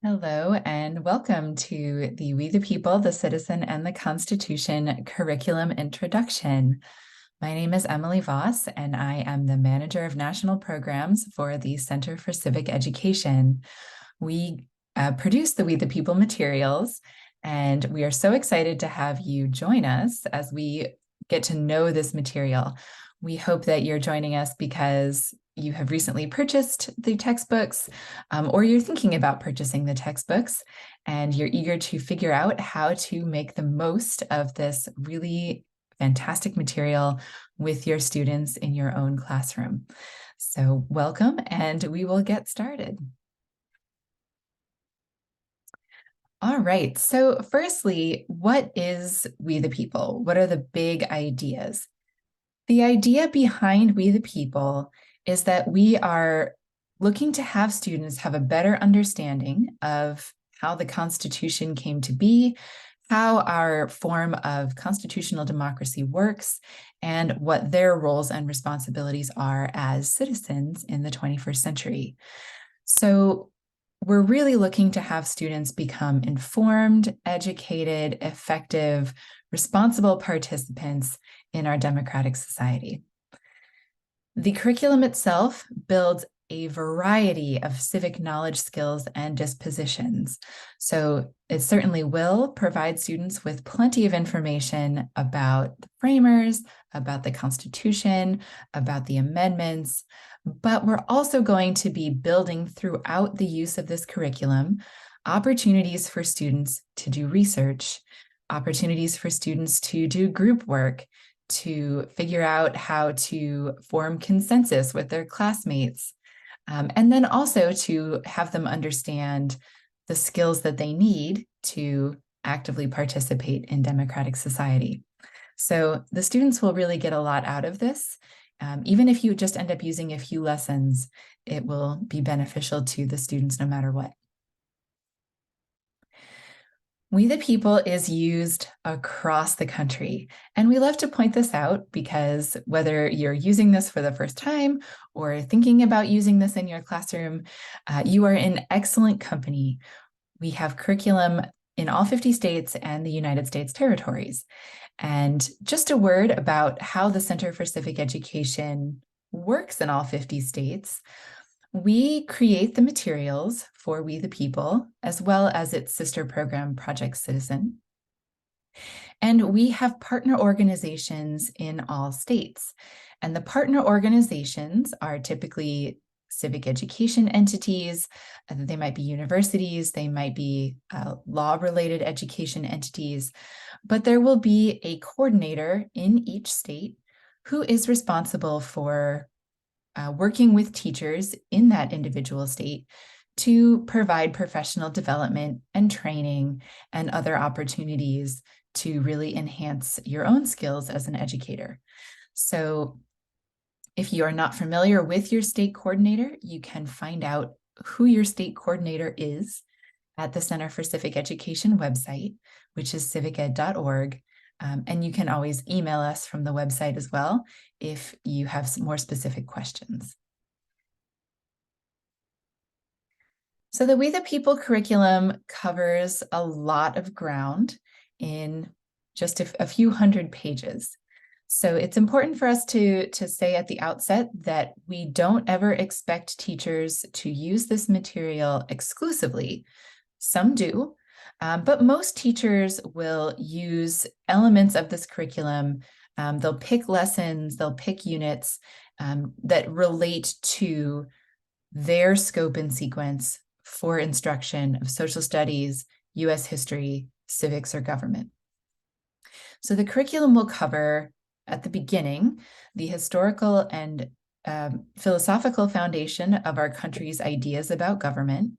Hello and welcome to the We the People, the Citizen, and the Constitution Curriculum Introduction. My name is Emily Voss, and I am the Manager of National Programs for the Center for Civic Education. We produce the We the People materials, and we are so excited to have you join us as we get to know this material. We hope that you're joining us because you have recently purchased the textbooks, or you're thinking about purchasing the textbooks, and you're eager to figure out how to make the most of this really fantastic material with your students in your own classroom. So welcome, and we will get started. All right, so firstly, what is We the People? What are the big ideas? The idea behind We the People is that we are looking to have students have a better understanding of how the Constitution came to be, how our form of constitutional democracy works, and what their roles and responsibilities are as citizens in the 21st century. So we're really looking to have students become informed, educated, effective, responsible participants in our democratic society. The curriculum itself builds a variety of civic knowledge skills and dispositions. So it certainly will provide students with plenty of information about the framers, about the Constitution, about the amendments, but we're also going to be building throughout the use of this curriculum opportunities for students to do research, opportunities for students to do group work, to figure out how to form consensus with their classmates, and then also to have them understand the skills that they need to actively participate in democratic society. So the students will really get a lot out of this. Even if you just end up using a few lessons, it will be beneficial to the students no matter what. We the People is used across the country. And we love to point this out because whether you're using this for the first time or thinking about using this in your classroom, you are in excellent company. We have curriculum in all 50 states and the United States territories. And just a word about how the Center for Civic Education works in all 50 states. We create the materials for We the People, as well as its sister program, Project Citizen. And we have partner organizations in all states. And the partner organizations are typically civic education entities. They might be universities, they might be law-related education entities, but there will be a coordinator in each state who is responsible for working with teachers in that individual state to provide professional development and training and other opportunities to really enhance your own skills as an educator. So if you are not familiar with your state coordinator, you can find out who your state coordinator is at the Center for Civic Education website, which is civiced.org. And you can always email us from the website as well if you have some more specific questions. So the We the People curriculum covers a lot of ground in just a few hundred pages. So it's important for us to say at the outset that we don't ever expect teachers to use this material exclusively. Some do, but most teachers will use elements of this curriculum. They'll pick lessons, they'll pick units that relate to their scope and sequence for instruction of social studies, US history, civics, or government. So the curriculum will cover, at the beginning, the historical and philosophical foundation of our country's ideas about government.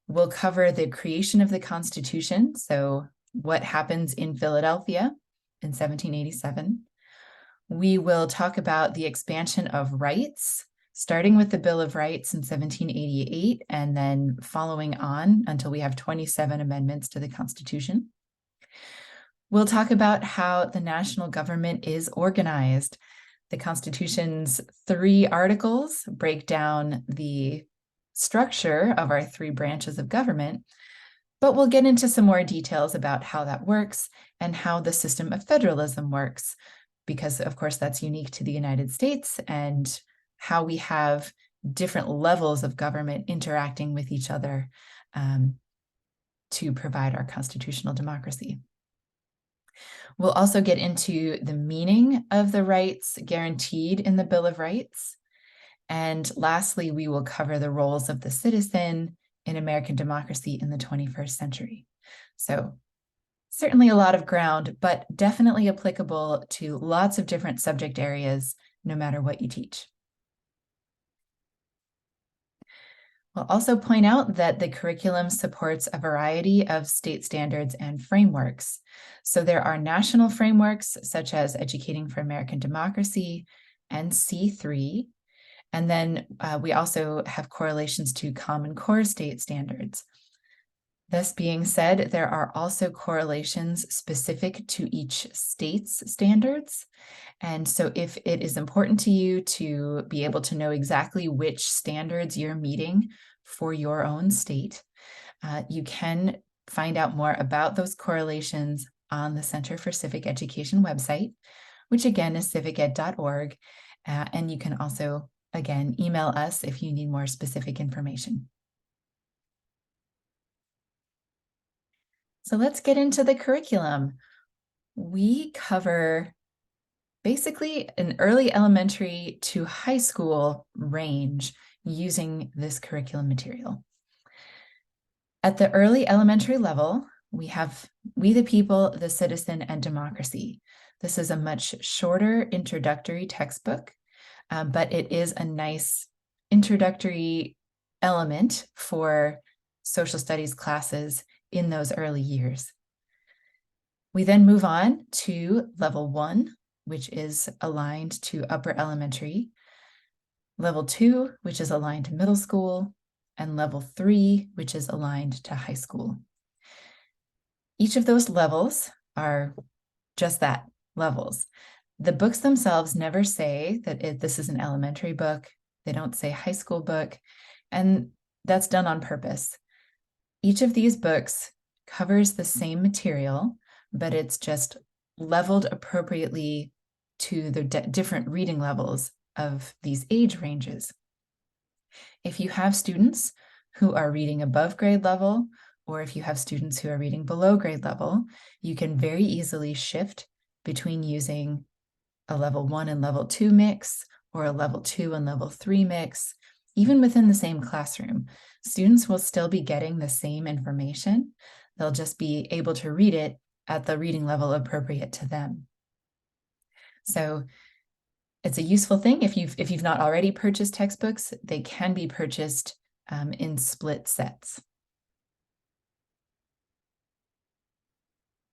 We'll cover the creation of the Constitution, so what happens in Philadelphia in 1787. We will talk about the expansion of rights, starting with the Bill of Rights in 1788 and then following on until we have 27 amendments to the Constitution. We'll talk about how the national government is organized. The Constitution's 3 articles break down the structure of our three branches of government, but we'll get into some more details about how that works and how the system of federalism works, because of course that's unique to the United States, and how we have different levels of government interacting with each other to provide our constitutional democracy. We'll also get into the meaning of the rights guaranteed in the Bill of Rights. And lastly, we will cover the roles of the citizen in American democracy in the 21st century. So certainly a lot of ground, but definitely applicable to lots of different subject areas, no matter what you teach. We'll also point out that the curriculum supports a variety of state standards and frameworks. So there are national frameworks such as Educating for American Democracy and C3. And then we also have correlations to Common Core state standards. This being said, there are also correlations specific to each state's standards. And so if it is important to you to be able to know exactly which standards you're meeting for your own state, you can find out more about those correlations on the Center for Civic Education website, which again is civiced.org. And you can also, again, email us if you need more specific information. So let's get into the curriculum. We cover basically an early elementary to high school range using this curriculum material. At the early elementary level, we have We the People, the Citizen, and Democracy. This is a much shorter introductory textbook, but it is a nice introductory element for social studies classes in those early years. We then move on to level 1, which is aligned to upper elementary, level 2, which is aligned to middle school, and level 3, which is aligned to high school. Each of those levels are just that, levels. The books themselves never say that this is an elementary book. They don't say high school book, and that's done on purpose. Each of these books covers the same material, but it's just leveled appropriately to the different reading levels of these age ranges. If you have students who are reading above grade level, or if you have students who are reading below grade level, you can very easily shift between using a level 1 and level 2 mix, or a level 2 and level 3 mix. Even within the same classroom, students will still be getting the same information. They'll just be able to read it at the reading level appropriate to them. So it's a useful thing. If you've not already purchased textbooks, they can be purchased in split sets.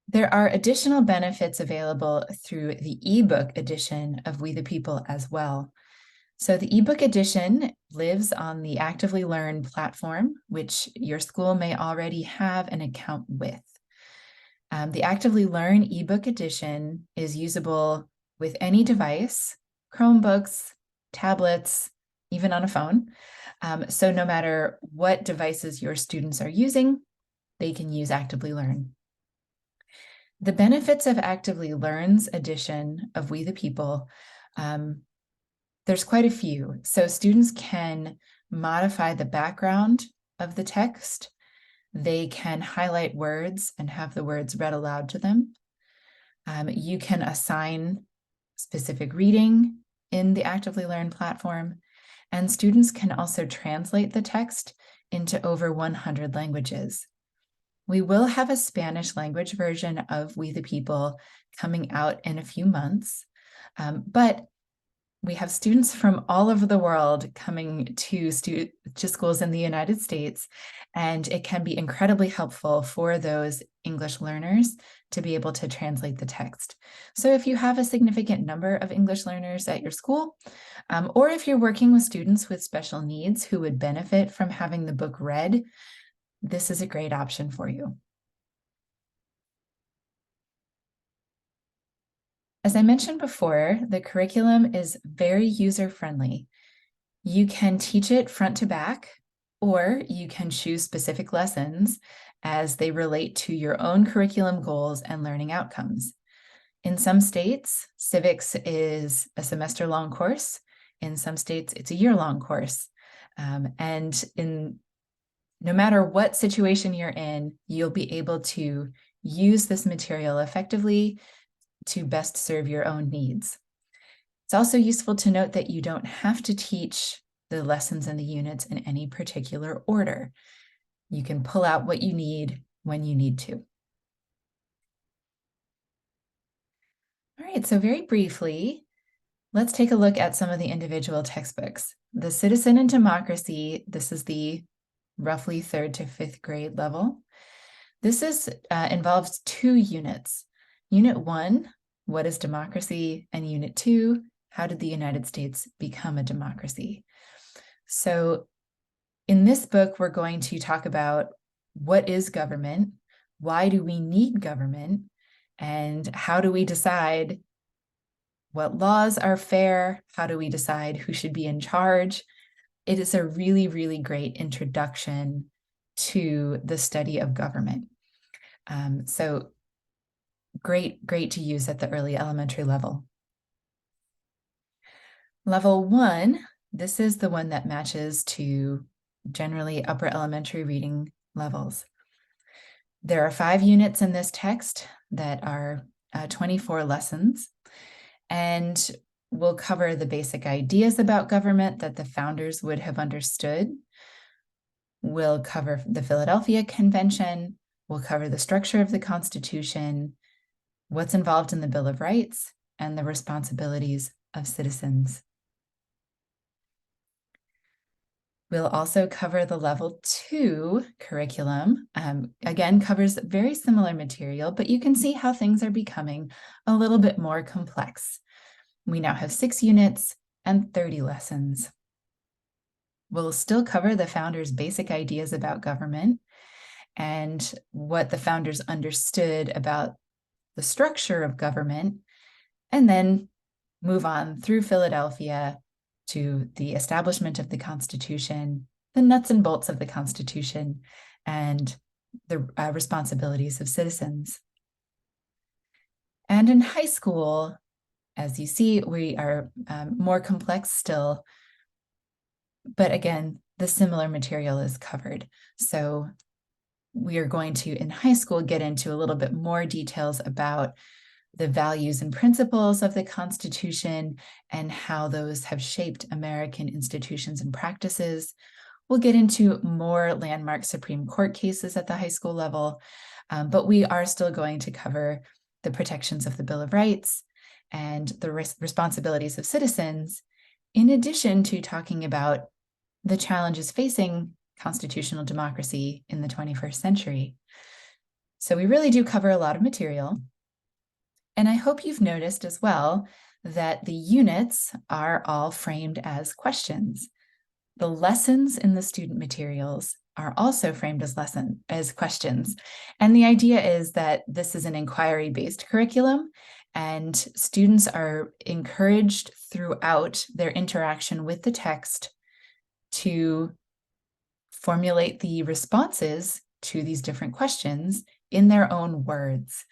There are additional benefits available through the ebook edition of We the People as well. So the ebook edition lives on the Actively Learn platform, which your school may already have an account with. The Actively Learn ebook edition is usable with any device, Chromebooks, tablets, even on a phone. So no matter what devices your students are using, they can use Actively Learn. The benefits of Actively Learn's edition of We the People, there's quite a few. So students can modify the background of the text. They can highlight words and have the words read aloud to them. You can assign specific reading in the Actively Learn platform, and students can also translate the text into over 100 languages. We will have a Spanish language version of We the People coming out in a few months, but we have students from all over the world coming to schools in the United States, and it can be incredibly helpful for those English learners to be able to translate the text. So if you have a significant number of English learners at your school, or if you're working with students with special needs who would benefit from having the book read, this is a great option for you. As I mentioned before, the curriculum is very user-friendly. You can teach it front to back, or you can choose specific lessons as they relate to your own curriculum goals and learning outcomes. In some states, civics is a semester-long course. In some states, it's a year-long course. And no matter what situation you're in, you'll be able to use this material effectively to best serve your own needs. It's also useful to note that you don't have to teach the lessons and the units in any particular order. You can pull out what you need when you need to. All right, so very briefly, let's take a look at some of the individual textbooks. The Citizen and Democracy, this is the roughly 3rd to 5th grade level. This involves 2 units. Unit 1, what is democracy? And Unit 2, how did the United States become a democracy? So in this book, we're going to talk about what is government, why do we need government, and how do we decide what laws are fair, how do we decide who should be in charge. It is a really, really great introduction to the study of government. So great to use at the early elementary level. Level 1, this is the one that matches to generally upper elementary reading levels. There are 5 units in this text that are 24 lessons, and we'll cover the basic ideas about government that the founders would have understood. We'll cover the Philadelphia Convention. We'll cover the structure of the Constitution, what's involved in the Bill of Rights, and the responsibilities of citizens. We'll also cover the level 2 curriculum. Again, covers very similar material, but you can see how things are becoming a little bit more complex. We now have 6 units and 30 lessons. We'll still cover the founders' basic ideas about government and what the founders understood about the structure of government, and then move on through Philadelphia to the establishment of the Constitution, the nuts and bolts of the Constitution, and the responsibilities of citizens. And in high school, as you see, we are more complex still, but again, the similar material is covered. So we are going to, in high school, get into a little bit more details about the values and principles of the Constitution and how those have shaped American institutions and practices. We'll get into more landmark Supreme Court cases at the high school level, but we are still going to cover the protections of the Bill of Rights and the responsibilities of citizens, in addition to talking about the challenges facing constitutional democracy in the 21st century. So we really do cover a lot of material. And I hope you've noticed as well that the units are all framed as questions. The lessons in the student materials are also framed as questions. And the idea is that this is an inquiry-based curriculum, and students are encouraged throughout their interaction with the text to formulate the responses to these different questions in their own words.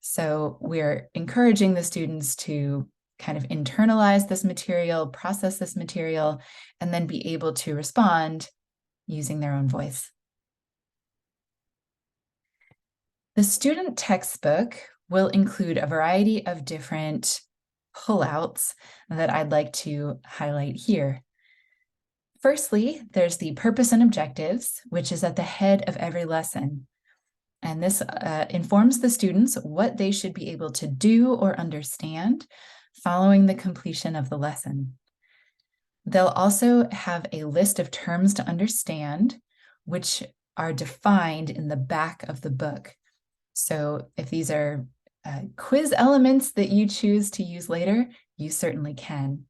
So we're encouraging the students to kind of internalize this material, process this material, and then be able to respond using their own voice. The student textbook will include a variety of different pullouts that I'd like to highlight here. Firstly, there's the purpose and objectives, which is at the head of every lesson. And this informs the students what they should be able to do or understand following the completion of the lesson. They'll also have a list of terms to understand, which are defined in the back of the book. So if these are quiz elements that you choose to use later, you certainly can.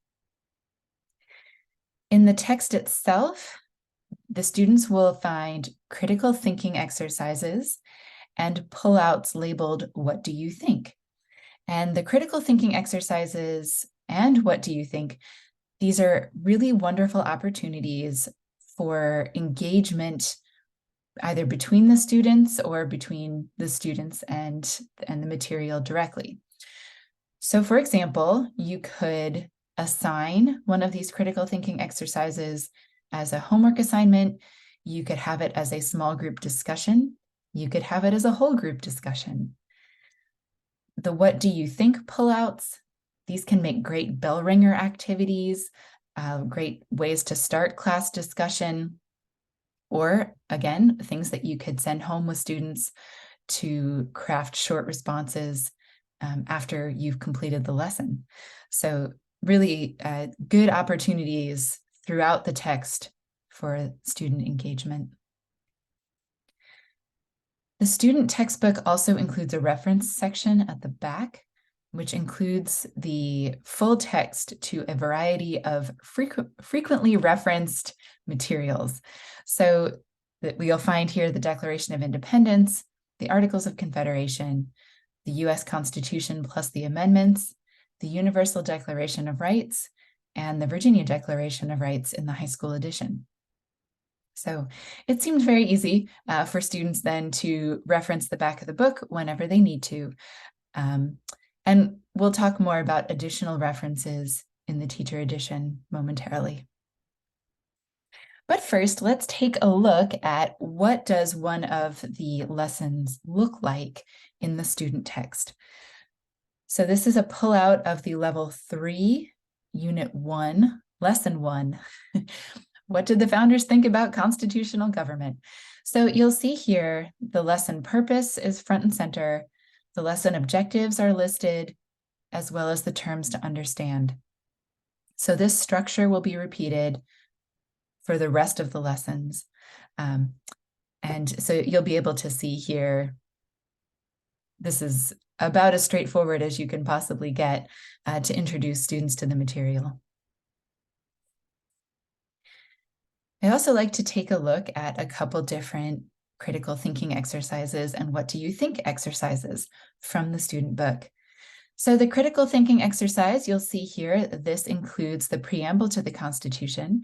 In the text itself, the students will find critical thinking exercises and pullouts labeled, "What do you think?" And the critical thinking exercises and "What do you think?" These are really wonderful opportunities for engagement either between the students or between the students and the material directly. So for example, you could assign one of these critical thinking exercises as a homework assignment. You could have it as a small group discussion. You could have it as a whole group discussion. The what do you think pullouts, these can make great bell ringer activities, great ways to start class discussion, or again, things that you could send home with students to craft short responses after you've completed the lesson. So really good opportunities throughout the text for student engagement. The student textbook also includes a reference section at the back, which includes the full text to a variety of frequently referenced materials. So that you'll find here the Declaration of Independence, the Articles of Confederation, the US Constitution plus the amendments, the Universal Declaration of Rights, and the Virginia Declaration of Rights in the high school edition. So it seemed very easy for students then to reference the back of the book whenever they need to. And we'll talk more about additional references in the teacher edition momentarily. But first, let's take a look at what does one of the lessons look like in the student text. So this is a pullout of the Level 3, Unit 1, Lesson 1. What did the founders think about constitutional government? So you'll see here the lesson purpose is front and center. The lesson objectives are listed, as well as the terms to understand. So this structure will be repeated for the rest of the lessons. And so you'll be able to see here, this is about as straightforward as you can possibly get to introduce students to the material. I also like to take a look at a couple different critical thinking exercises and what do you think exercises from the student book. So the critical thinking exercise, you'll see here, this includes the preamble to the Constitution.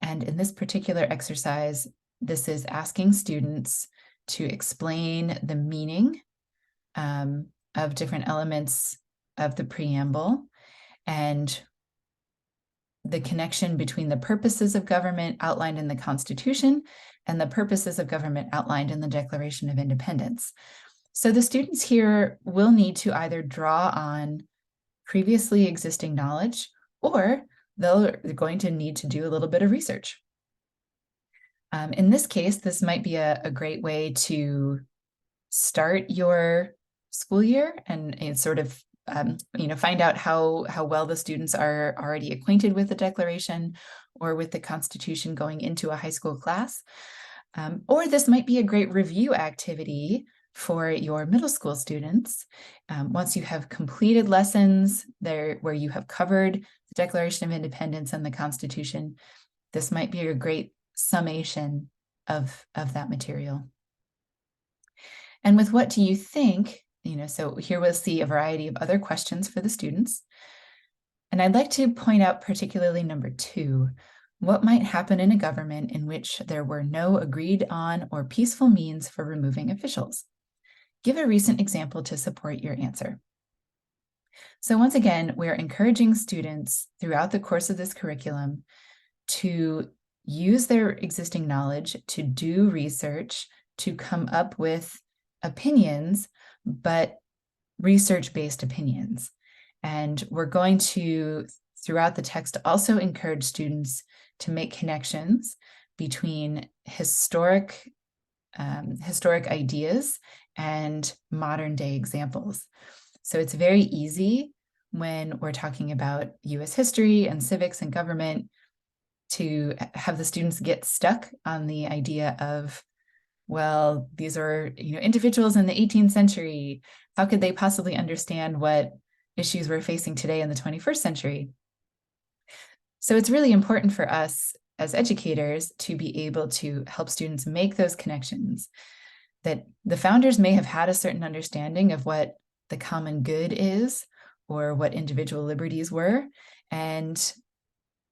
And in this particular exercise, this is asking students to explain the meaning of different elements of the preamble and the connection between the purposes of government outlined in the Constitution and the purposes of government outlined in the Declaration of Independence. So the students here will need to either draw on previously existing knowledge, or they're going to need to do a little bit of research. In this case, this might be a great way to start your school year and sort of find out how well the students are already acquainted with the Declaration or with the Constitution going into a high school class. Or this might be a great review activity for your middle school students. Once you have completed lessons there where you have covered the Declaration of Independence and the Constitution, this might be a great summation of that material. And with what do you think? So here we'll see a variety of other questions for the students. And I'd like to point out particularly number 2, what might happen in a government in which there were no agreed on or peaceful means for removing officials? Give a recent example to support your answer. So once again, we're encouraging students throughout the course of this curriculum to use their existing knowledge, to do research, to come up with opinions, but research-based opinions. And we're going to, throughout the text, also encourage students to make connections between historic ideas and modern day examples. So it's very easy when we're talking about US history and civics and government to have the students get stuck on the idea of, well, these are individuals in the 18th century. How could they possibly understand what issues we're facing today in the 21st century? So it's really important for us as educators to be able to help students make those connections, that the founders may have had a certain understanding of what the common good is or what individual liberties were. And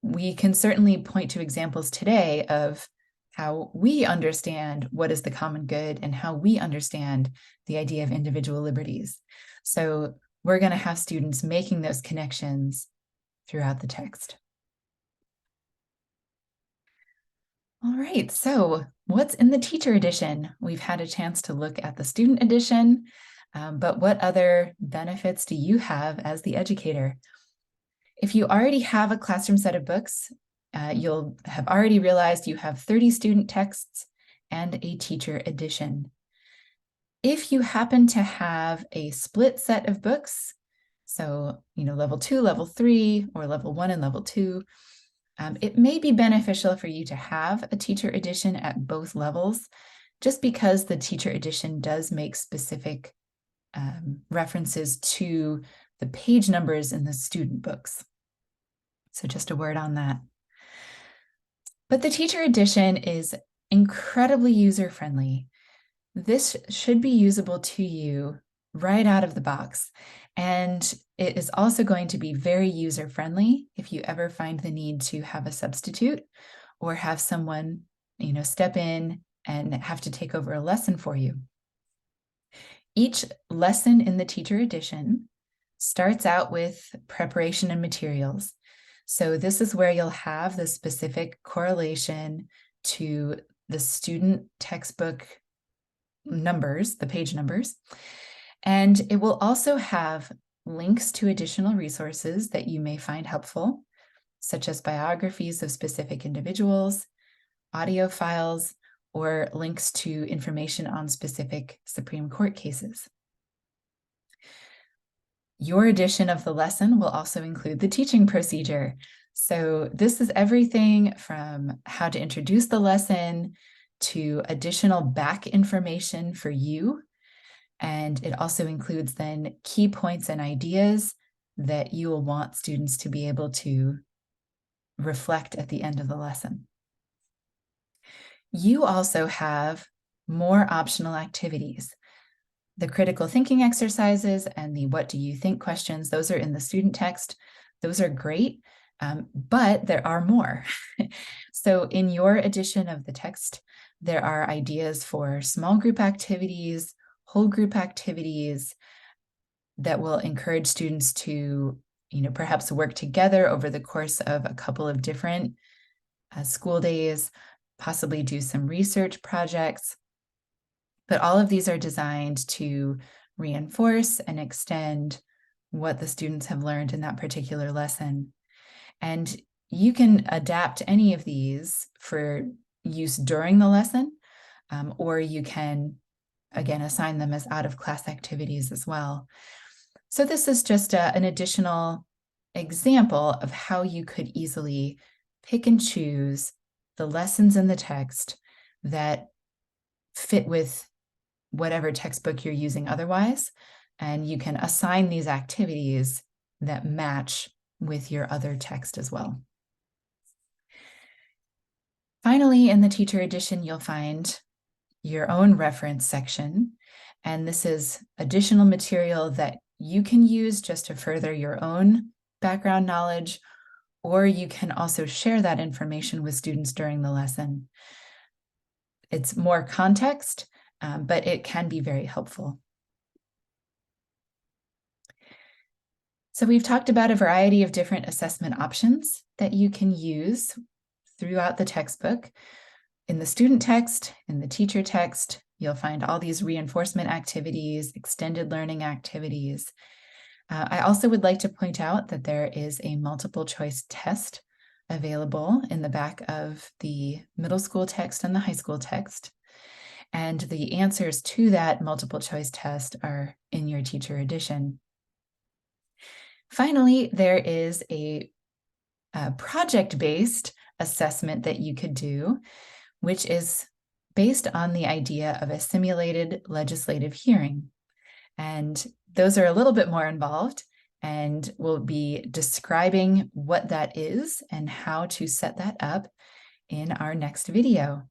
we can certainly point to examples today of how we understand what is the common good and how we understand the idea of individual liberties. So we're going to have students making those connections throughout the text. All right, so what's in the teacher edition? We've had a chance to look at the student edition, but what other benefits do you have as the educator? If you already have a classroom set of books, you'll have already realized you have 30 student texts and a teacher edition. If you happen to have a split set of books, so level 2, level 3, or level 1 and level 2, it may be beneficial for you to have a teacher edition at both levels, just because the teacher edition does make specific references to the page numbers in the student books. So just a word on that. But the teacher edition is incredibly user-friendly. This should be usable to you right out of the box. And it is also going to be very user-friendly if you ever find the need to have a substitute or have someone, step in and have to take over a lesson for you. Each lesson in the teacher edition starts out with preparation and materials. So this is where you'll have the specific correlation to the student textbook numbers, the page numbers. And it will also have links to additional resources that you may find helpful, such as biographies of specific individuals, audio files, or links to information on specific Supreme Court cases. Your edition of the lesson will also include the teaching procedure. So this is everything from how to introduce the lesson to additional back information for you. And it also includes then key points and ideas that you will want students to be able to reflect at the end of the lesson. You also have more optional activities. The critical thinking exercises and the what do you think questions, those are in the student text. Those are great, but there are more. So in your edition of the text, there are ideas for small group activities, whole group activities that will encourage students to, perhaps work together over the course of a couple of different school days, possibly do some research projects. But all of these are designed to reinforce and extend what the students have learned in that particular lesson. And you can adapt any of these for use during the lesson, or you can, again, assign them as out-of-class activities as well. So this is just an additional example of how you could easily pick and choose the lessons in the text that fit with whatever textbook you're using otherwise, and you can assign these activities that match with your other text as well. Finally, in the teacher edition, you'll find your own reference section, and this is additional material that you can use just to further your own background knowledge, or you can also share that information with students during the lesson. It's more context, but it can be very helpful. So we've talked about a variety of different assessment options that you can use throughout the textbook. In the student text, in the teacher text, you'll find all these reinforcement activities, extended learning activities. I also would like to point out that there is a multiple choice test available in the back of the middle school text and the high school text. And the answers to that multiple choice test are in your teacher edition. Finally, there is a project-based assessment that you could do, which is based on the idea of a simulated legislative hearing. And those are a little bit more involved, and we'll be describing what that is and how to set that up in our next video.